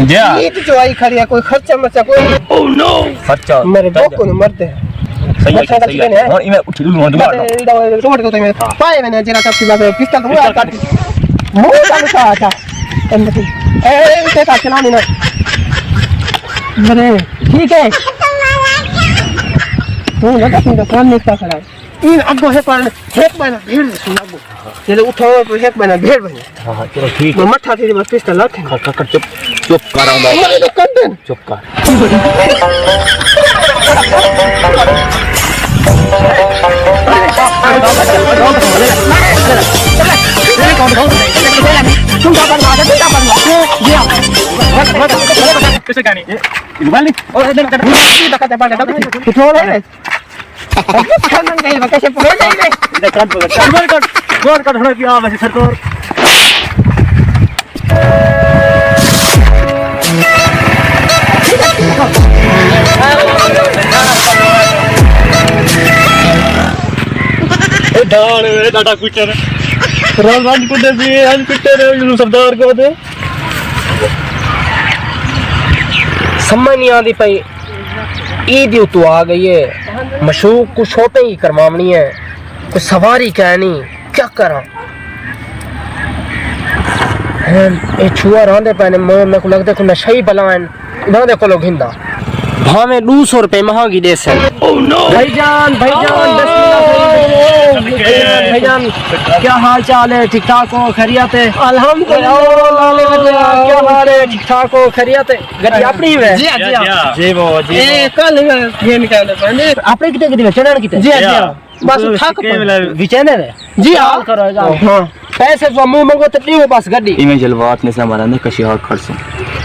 ये तो जो आई खड़ी है कोई खर्चा मचा कोई ओह नो खर्चा मेरे दो को मरते हैं सही है और इमे उठ लूं दोबारा टमाटर को तो मैं पाए मैंने जरा सबकी बात पिस्टल तो मुंह काट मुंह चालू था ए इसे का चलानी ना अरे ठीक है तू लगा तू तो काम नहीं कर रहा इन अगो है पर एक महीना भीड़ सुना गो चलो उठो एक महीना भीड़ बने हां चलो ठीक है मठा तेरी बस पिस्टल रख कर चुप चुप कर आऊंगा अरे तो कर दे चुप कर तुम क्या करना है क्या करना जी कैसे कहनी मोबाइल नहीं और इधर डकते पड़े छोड़ है खाना नहीं कैसे पकड़ जाएंगे कट होने की आवाज सरकार ए डाल रे डाटा कुचर राज को दे अन पिटर सरदार को दे समझ नहीं आती भाई ईद तो आ गई है मशूक को शॉपिंग ही करवानी है कुछ सवारी कहनी क्या करा ये छुआ रहते पैने मेरे को लगता है नशा ही बलान इन्होंने को लोग हिंदा भावे 200 रुपए महंगी दे सर भाईजान भाईजान क्या हाल चाल है ठीक ठाक हो खैरियत है अल्हम्दुलिल्लाह क्या हाल है ठीक ठाक हो खैरियत है गड्डी अपनी है जी वो जी कल ये निकाले पहले आपने कितने कितने चैनल कितने जी बस ठाक विचैनल है जी हाल करो हां पैसे तो मुंह मंगो तो दियो बस गड्डी इमे जलवात ने से हमारा ने कशी हाल खर्च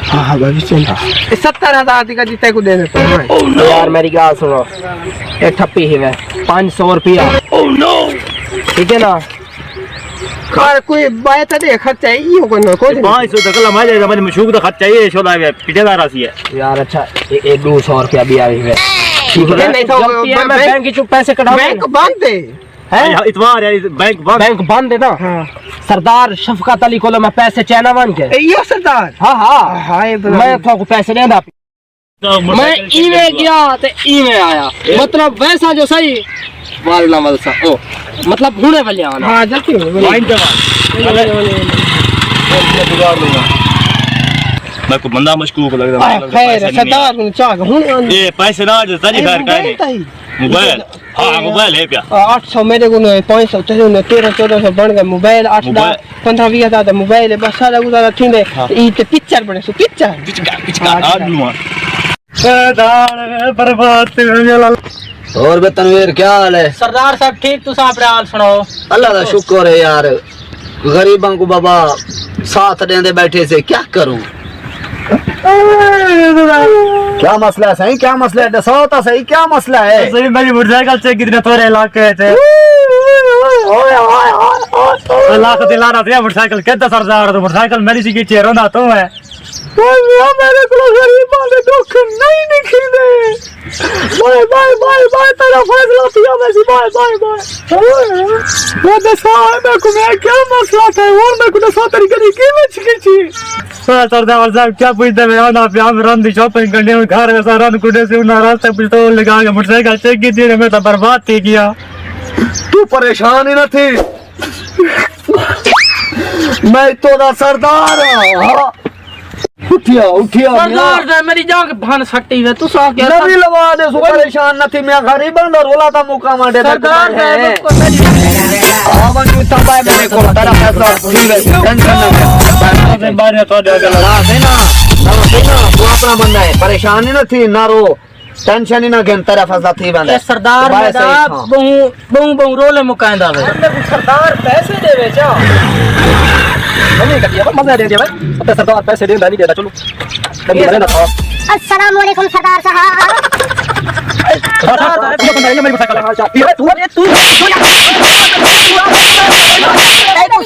हां भाई चल 70,000 का जीते को देने तो यार मेरी बात सुनो ये ठप्पी है 500 रुपया ओह नो ठीक है ना कार कोई बात है खर्चा है ये को 500 तक ला माजे मैंने मशूक तो खर्चा है छोला है पिटेदार राशि है यार अच्छा ये 200 रुपया भी आई है ठीक है नहीं तो मैं बैंक की चुप पैसे कटाऊं बैंक बंद है इतवार है बैंक बंद है ना सरदार शफकत अली को मैं पैसे चैना मान के ये सरदार हां मैं आपको पैसे देंदा मैं ईवे गया ते ईवे आया मतलब वैसा जो सही वालना वलसा ओ मतलब हुने वाले आना हां जल्दी लाइन जवान मैं को बंदा मशकूक लग रहा है खैर सरदार को चाह हुने ये पैसे ना जो तरी खैर का मोबाइल हां मोबाइल है क्या 800 मेरे को 500 तेरे 1300 बन गए मोबाइल 8 15-20 था मोबाइल है बस सारा गुजारा थींदे ई ते पिक्चर बने सो पिक्चर आ लूंगा सरदार बर्बाद और बे तनवीर क्या हाल है सरदार साहब ठीक तू साहब हाल सुनाओ अल्लाह का शुक्र है यार गरीबों को बाबा साथ देंदे बैठे से क्या करूं क्या मसला है सही क्या मसला है दसो तो सही क्या मसला है सही मेरी मोटरसाइकिल से कितने तोरे इलाके थे ओए लाख दिला रहा था मोटरसाइकिल कहता सरदार तो मोटरसाइकिल मेरी सी की चेहरा ना तो है मेरे को गरीब वाले दुख नहीं निकले बाय बाय बाय बाय तेरा फैसला किया वैसे बाय बाय बाय वो दसा मैं को मैं क्या मसला था और मैं को दसा तरीके की में छिकी सरदार साहब क्या पूछते मैं ना पे हम रन दी शॉपिंग करने में घर में सारा रन कुडे से ना रास्ते पिस्तौल लगा के मोटरसाइकिल चेक की थी मैं तो बर्बाद थी किया तू परेशान ही न थी मैं तो ना सरदार हां उठिया सरदार दे मेरी जान भान सट्टी है तू सा क्या नबी लवा दे सो परेशान न थी मैं गरीब बंदा रोला था मुका माटे सरदार दे आवन तू तबाय मेरे को तेरा फैसला ठीक है टेंशन ना ले बारे तो दे ना तू अपना बंदा है परेशान ही न थी ना रो टेंशन ही ना गेन तेरा फैसला थी बंदा सरदार मेरा बहु रोले मुकांदा वे सरदार पैसे देवे चा नहीं कर दिया मजा दे दिया भाई अब सरदार पैसे दे नहीं देता चलो अस्सलाम वालेकुम सरदार साहब सरदार मेरी मोटरसाइकिल है तू